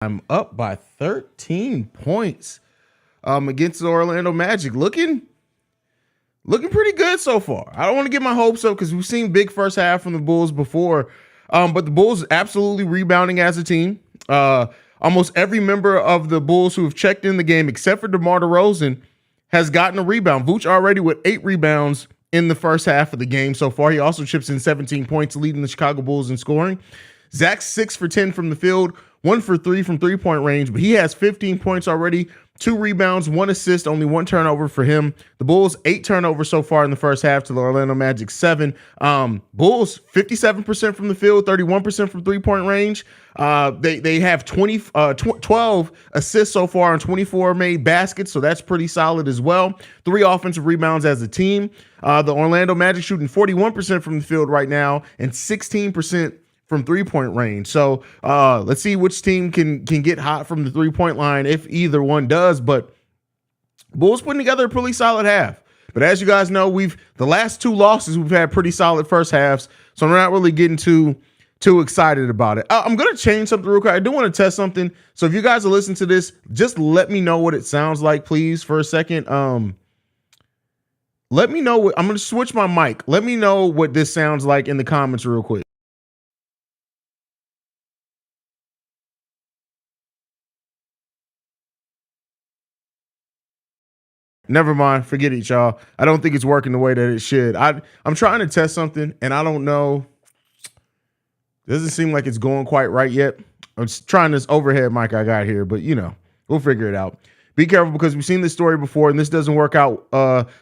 I'm up by 13 points against the Orlando Magic. Looking pretty good so far. I don't want to get my hopes up because we've seen big first half from the Bulls before. But the Bulls absolutely rebounding as a team. Almost every member of the Bulls who have checked in the game, except for DeMar DeRozan, has gotten a rebound. Vooch already with 8 rebounds in the first half of the game so far. He also chips in 17 points, leading the Chicago Bulls in scoring. Zach's 6 for 10 from the field, 1 for 3 from three-point range, but he has 15 points already, 2 rebounds, 1 assist, only 1 turnover for him. The Bulls, 8 turnovers so far in the first half to the Orlando Magic 7. Bulls, 57% from the field, 31% from three-point range. They have 12 assists so far on 24 made baskets, so that's pretty solid as well. 3 offensive rebounds as a team. The Orlando Magic shooting 41% from the field right now and 16% from three-point range. So let's see which team can get hot from the three-point line, if either one does. But Bulls putting together a pretty solid half. But as you guys know, the last 2 losses, we've had pretty solid first halves. So I'm not really getting too excited about it. I'm going to change something real quick. I do want to test something. So if you guys are listening to this, just let me know what it sounds like, please, for a second. Let me know I'm going to switch my mic. Let me know what this sounds like in the comments real quick. Never mind. Forget it, y'all. I don't think it's working the way that it should. I'm trying to test something, and I don't know. It doesn't seem like it's going quite right yet. I'm just trying this overhead mic I got here, but we'll figure it out. Be careful because we've seen this story before, and this doesn't work out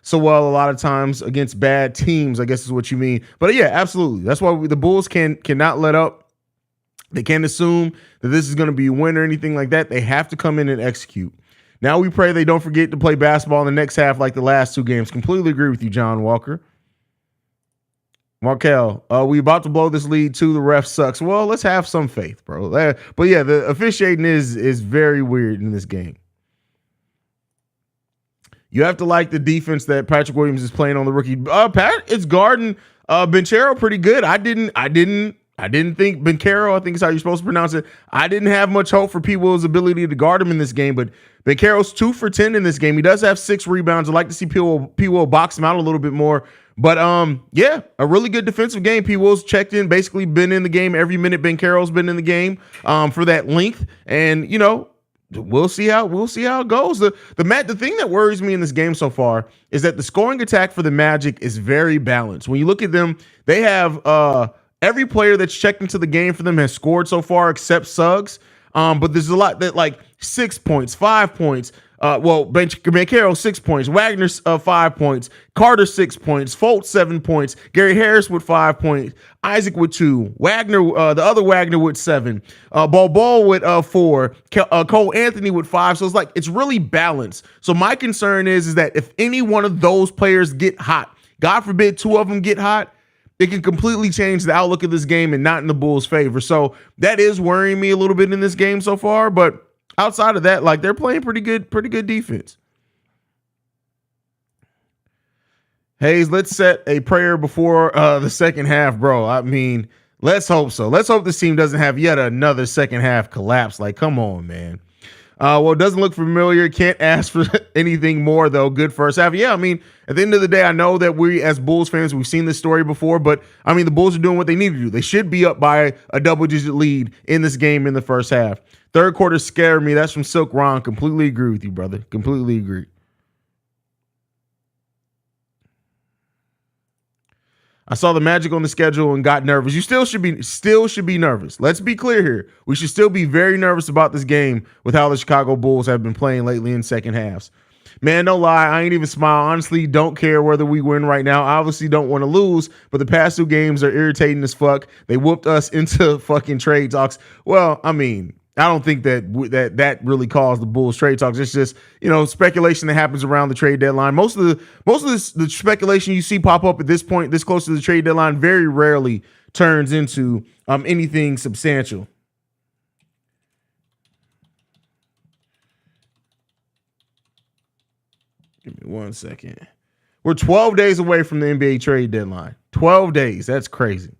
so well a lot of times against bad teams, I guess is what you mean. But yeah, absolutely. That's why the Bulls cannot let up. They can't assume that this is going to be a win or anything like that. They have to come in and execute. Now we pray they don't forget to play basketball in the next half like the last 2 games. Completely agree with you, John Walker. Markel, we about to blow this lead too. The ref sucks. Well, let's have some faith, bro. But yeah, the officiating is very weird in this game. You have to like the defense that Patrick Williams is playing on the rookie. Pat, it's guarding Banchero pretty good. I didn't think Banchero, I think is how you're supposed to pronounce it. I didn't have much hope for P. Will's ability to guard him in this game, but Banchero's 2 for 10 in this game. He does have 6 rebounds. I'd like to see P. Will box him out a little bit more. But yeah, a really good defensive game. P. Will's checked in, basically been in the game every minute Banchero's been in the game for that length. And we'll see how it goes. The thing that worries me in this game so far is that the scoring attack for the Magic is very balanced. When you look at them, they have every player that's checked into the game for them has scored so far except Suggs. But there's a lot that like 6 points, 5 points. Banchero 6 points, Wagner 5 points, Carter 6 points, Fultz 7 points, Gary Harris with 5 points, Isaac with 2, Wagner, the other Wagner with 7, Bol with 4, Cole Anthony with 5. So it's really balanced. So my concern is that if any one of those players get hot, God forbid 2 of them get hot, it can completely change the outlook of this game and not in the Bulls' favor. So that is worrying me a little bit in this game so far. But outside of that, they're playing pretty good defense. Haize, let's set a prayer before the second half, bro. I mean, let's hope so. Let's hope this team doesn't have yet another second half collapse. Come on, man. Well, it doesn't look familiar. Can't ask for anything more, though. Good first half. Yeah, I mean, at the end of the day, I know that we, as Bulls fans, we've seen this story before, but, I mean, the Bulls are doing what they need to do. They should be up by a double-digit lead in this game in the first half. Third quarter scared me. That's from Silk Ron. Completely agree with you, brother. Completely agree. I saw the Magic on the schedule and got nervous. You still should be nervous. Let's be clear here. We should still be very nervous about this game with how the Chicago Bulls have been playing lately in second halves. Man, no lie, I ain't even smile. Honestly, don't care whether we win right now. I obviously don't want to lose, but the past 2 games are irritating as fuck. They whooped us into fucking trade talks. Well, I mean, I don't think that really caused the Bulls trade talks. It's just, speculation that happens around the trade deadline. Most of the speculation you see pop up at this point, this close to the trade deadline, very rarely turns into anything substantial. Give me 1 second. We're 12 days away from the NBA trade deadline. 12 days. That's crazy.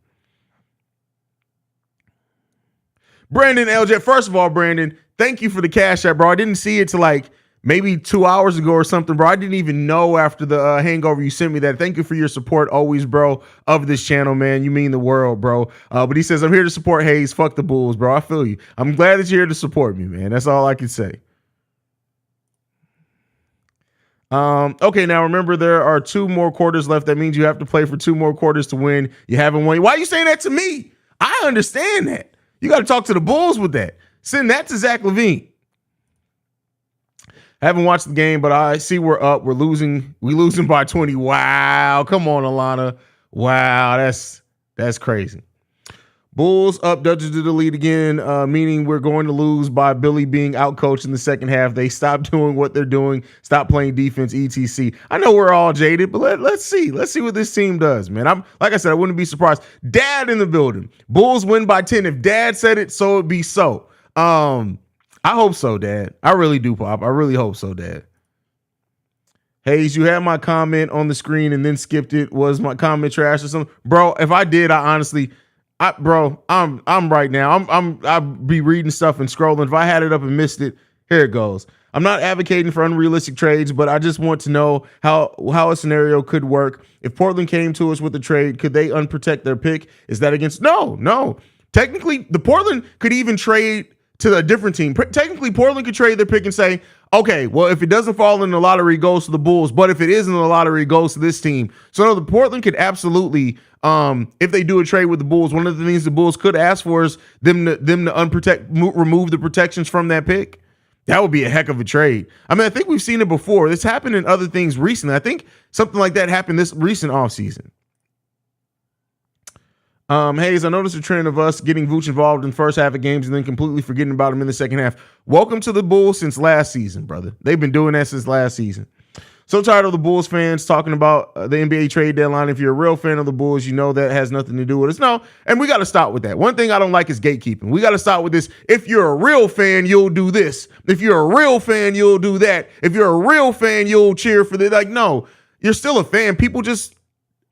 Brandon LJ. First of all, Brandon, thank you for the cash app, bro. I didn't see it till like maybe 2 hours ago or something, bro. I didn't even know after the hangover you sent me that. Thank you for your support always, bro, of this channel, man. You mean the world, bro. But he says, I'm here to support Haize. Fuck the Bulls, bro. I feel you. I'm glad that you're here to support me, man. That's all I can say. Okay, now remember there are 2 more quarters left. That means you have to play for 2 more quarters to win. You haven't won. Why are you saying that to me? I understand that. You got to talk to the Bulls with that. Send that to Zach LaVine. Haven't watched the game, but I see we're up. We're losing. We losing by 20. Wow. Come on, Alana. Wow. That's crazy. Bulls up, Dodgers to the lead again, meaning we're going to lose by Billy being outcoached in the second half. They stopped doing what they're doing, stop playing defense, etc. I know we're all jaded, but let's see. Let's see what this team does, man. Like I said, I wouldn't be surprised. Dad in the building. Bulls win by 10. If Dad said it, so it be so. I hope so, Dad. I really do, Pop. I really hope so, Dad. Haize, you had my comment on the screen and then skipped it. Was my comment trash or something? Bro, if I did, I honestly... I'm right now. I'll be reading stuff and scrolling. If I had it up and missed it, here it goes. I'm not advocating for unrealistic trades, but I just want to know how a scenario could work. If Portland came to us with a trade, could they unprotect their pick? Is that against? No. Technically, the Portland could even trade to a different team. Technically, Portland could trade their pick and say, okay, well, if it doesn't fall in the lottery, it goes to the Bulls. But if it is in the lottery, it goes to this team. So no, the Portland could absolutely, if they do a trade with the Bulls, one of the things the Bulls could ask for is them to remove the protections from that pick. That would be a heck of a trade. I mean, I think we've seen it before. This happened in other things recently. I think something like that happened this recent offseason. Haize, I noticed a trend of us getting Vooch involved in the first half of games and then completely forgetting about him in the second half. Welcome to the Bulls since last season, brother. They've been doing that since last season. So tired of the Bulls fans talking about the NBA trade deadline. If you're a real fan of the Bulls, you know that has nothing to do with us. No, and we got to stop with that. One thing I don't like is gatekeeping. We got to stop with this. If you're a real fan, you'll do this. If you're a real fan, you'll do that. If you're a real fan, you'll cheer for the, like, no, you're still a fan. People just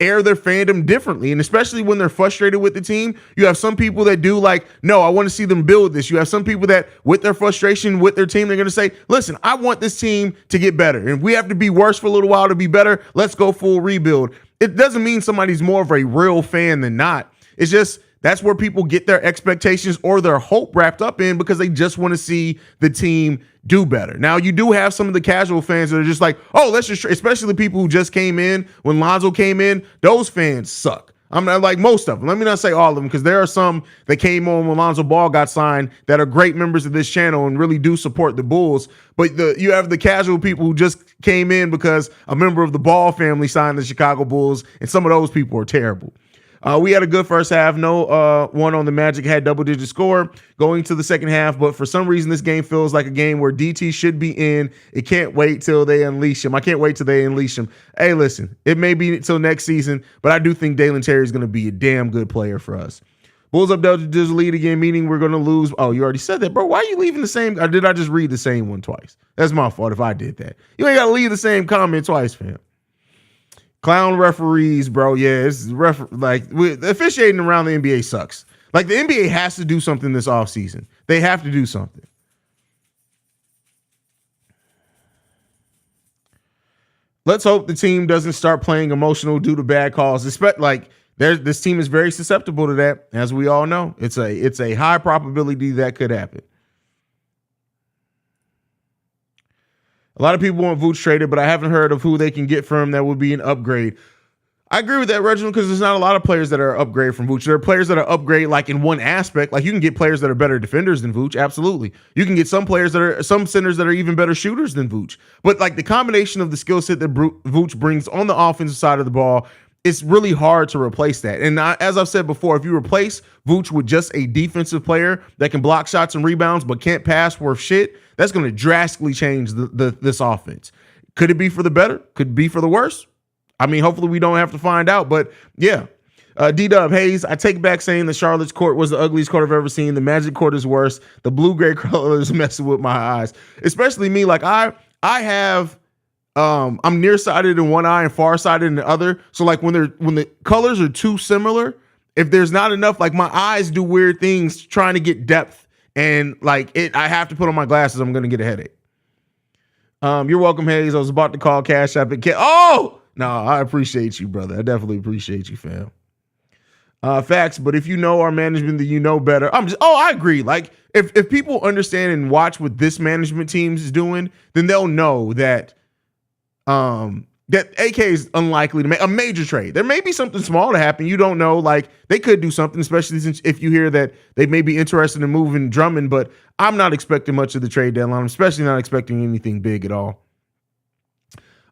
air their fandom differently, and especially when they're frustrated with the team. You have some people that do like, no, I want to see them build this. You have some people that with their frustration with their team, they're going to say, listen, I want this team to get better, and if we have to be worse for a little while to be better, let's go full rebuild. It doesn't mean somebody's more of a real fan than not. It's just that's where people get their expectations or their hope wrapped up in, because they just want to see the team do better. Now, you do have some of the casual fans that are just like, oh, let's just, especially the people who just came in when Lonzo came in. Those fans suck. I'm not like most of them. Let me not say all of them, because there are some that came on when Lonzo Ball got signed that are great members of this channel and really do support the Bulls. But you have the casual people who just came in because a member of the Ball family signed the Chicago Bulls, and some of those people are terrible. We had a good first half. No one on the Magic had double-digit score going to the second half, but for some reason this game feels like a game where DT should be in. It can't wait till they unleash him. I can't wait till they unleash him. Hey, listen, it may be till next season, but I do think Dalen Terry is going to be a damn good player for us. Bulls up double-digit lead again, meaning we're going to lose. Oh, you already said that, bro. Why are you leaving the same? Or did I just read the same one twice? That's my fault if I did that. You ain't got to leave the same comment twice, fam. Clown referees, bro. Yeah, it's officiating around the NBA sucks. Like, the NBA has to do something this offseason. They have to do something. Let's hope the team doesn't start playing emotional due to bad calls. This team is very susceptible to that, as we all know. It's a high probability that could happen. A lot of people want Vooch traded, but I haven't heard of who they can get from him that would be an upgrade. I agree with that, Reginald, because there's not a lot of players that are upgrade from Vooch. There are players that are upgrade like in one aspect. Like, you can get players that are better defenders than Vooch, absolutely. You can get some centers that are even better shooters than Vooch. But like the combination of the skill set that Vooch brings on the offensive side of the ball, it's really hard to replace that. And as I've said before, if you replace Vooch with just a defensive player that can block shots and rebounds but can't pass worth shit, that's going to drastically change this offense. Could it be for the better? Could it be for the worse? I mean, hopefully we don't have to find out. But yeah, D-Dub, Haize, I take back saying that Charlotte's court was the ugliest court I've ever seen. The Magic court is worse. The blue-gray color is messing with my eyes. Especially me. Like, I have... I'm nearsighted in one eye and farsighted in the other. So like when the colors are too similar, if there's not enough, like my eyes do weird things trying to get depth and like I have to put on my glasses. I'm gonna get a headache. You're welcome, Haize. I was about to call Cash App. Oh no, I appreciate you, brother. I definitely appreciate you, fam. Facts, but if you know our management, then you know better. I agree. Like if people understand and watch what this management team is doing, then they'll know that that AK is unlikely to make a major trade. There may be something small to happen. You don't know. Like they could do something, especially since if you hear that they may be interested in moving Drummond, but I'm not expecting much of the trade deadline. I'm especially not expecting anything big at all.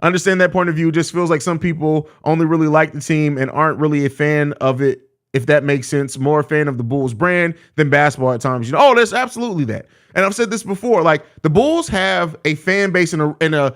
Understand that point of view. Just feels like some people only really like the team and aren't really a fan of it. If that makes sense, more a fan of the Bulls brand than basketball at times. You know, oh, there's absolutely that. And I've said this before, like the Bulls have a fan base and a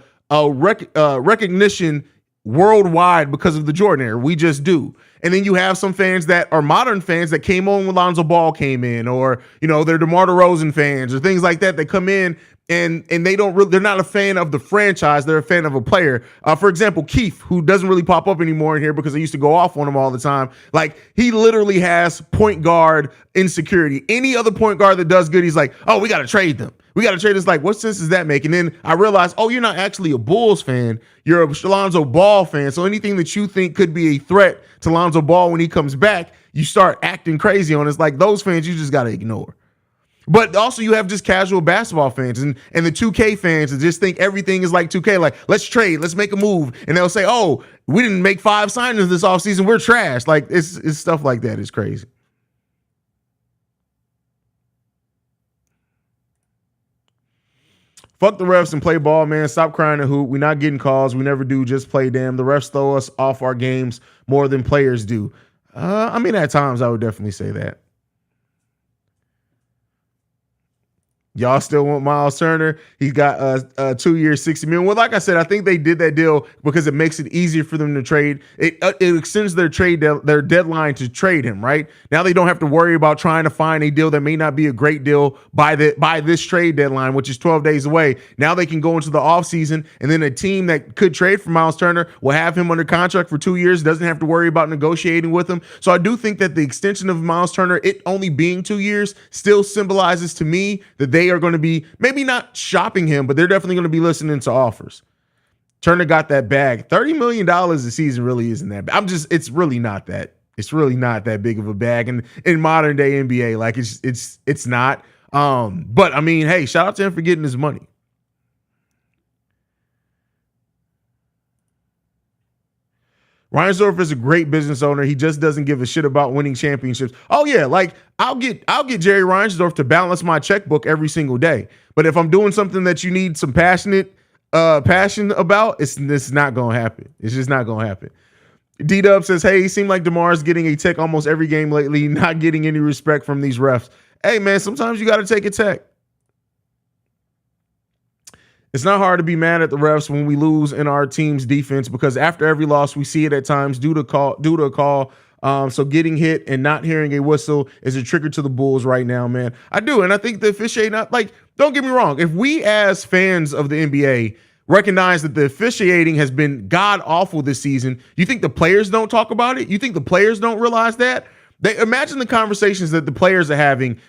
recognition worldwide because of the Jordan era. We just do. And then you have some fans that are modern fans that came on when Lonzo Ball came in, or, you know, they're DeMar DeRozan fans or things like that. They come in and they're not a fan of the franchise. They're a fan of a player. For example, Keith, who doesn't really pop up anymore in here because I used to go off on him all the time. Like he literally has point guard insecurity. Any other point guard that does good, he's like, oh, we got to trade them. We got to trade. It's like, what sense does that make? And then I realized, oh, you're not actually a Bulls fan. You're a Lonzo Ball fan. So anything that you think could be a threat to Lonzo Ball when he comes back, you start acting crazy on. It's like those fans you just got to ignore. But also you have just casual basketball fans and the 2K fans that just think everything is like 2K. Like, let's trade, let's make a move. And they'll say, oh, we didn't make 5 signings this offseason. We're trash. Like it's stuff like that. It's crazy. Fuck the refs and play ball, man. Stop crying and hoop. We're not getting calls. We never do. Just play damn. The refs throw us off our games more than players do. I mean, at times I would definitely say that. Y'all still want Miles Turner? He's got a 2 year, $60 million. Well, like I said, I think they did that deal because it makes it easier for them to trade. It extends their their deadline to trade him. Right now, they don't have to worry about trying to find a deal that may not be a great deal by this trade deadline, which is 12 days away. Now they can go into the offseason, and then a team that could trade for Miles Turner will have him under contract for 2 years. Doesn't have to worry about negotiating with him. So I do think that the extension of Miles Turner, it only being 2 years, still symbolizes to me that they are going to be maybe not shopping him, but they're definitely going to be listening to offers. Turner got that bag. $30 million a season really isn't that bad. It's really not that big of a bag in modern day NBA. Like it's not. But I mean, hey, shout out to him for getting his money. Reinsdorf is a great business owner. He just doesn't give a shit about winning championships. Oh yeah, like I'll get Jerry Reinsdorf to balance my checkbook every single day. But if I'm doing something that you need some passion about, it's not gonna happen. It's just not gonna happen. D-Dub says, hey, he seemed like DeMar's getting a tech almost every game lately, not getting any respect from these refs. Hey man, sometimes you gotta take a tech. It's not hard to be mad at the refs when we lose in our team's defense because after every loss, we see it at times due to a call. So getting hit and not hearing a whistle is a trigger to the Bulls right now, man. I do. And I think the officiating, like, don't get me wrong. If we as fans of the NBA recognize that the officiating has been god awful this season, you think the players don't talk about it? You think the players don't realize that? They imagine the conversations that the players are having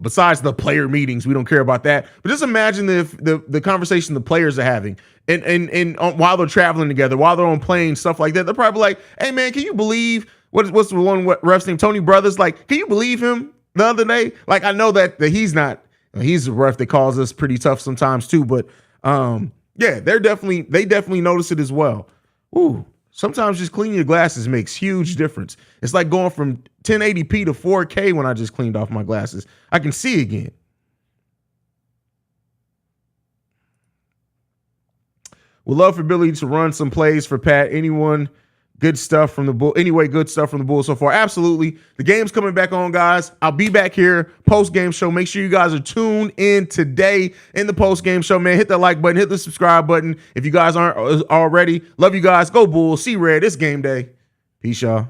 besides the player meetings, we don't care about that. But just imagine the conversation the players are having and while they're traveling together, while they're on planes, stuff like that. They're probably like, hey man, can you believe what's the one ref's name? Tony Brothers. Like, can you believe him the other day? Like, I know that he's a ref that calls us pretty tough sometimes too, but yeah, they definitely notice it as well. Ooh. Sometimes just cleaning your glasses makes huge difference. It's like going from 1080p to 4K when I just cleaned off my glasses. I can see again. Would love for Billy to run some plays for Pat. Good stuff from the Bulls so far. Absolutely. The game's coming back on, guys. I'll be back here post-game show. Make sure you guys are tuned in today in the post-game show, man. Hit that like button. Hit the subscribe button if you guys aren't already. Love you guys. Go Bulls. See red. It's game day. Peace, y'all.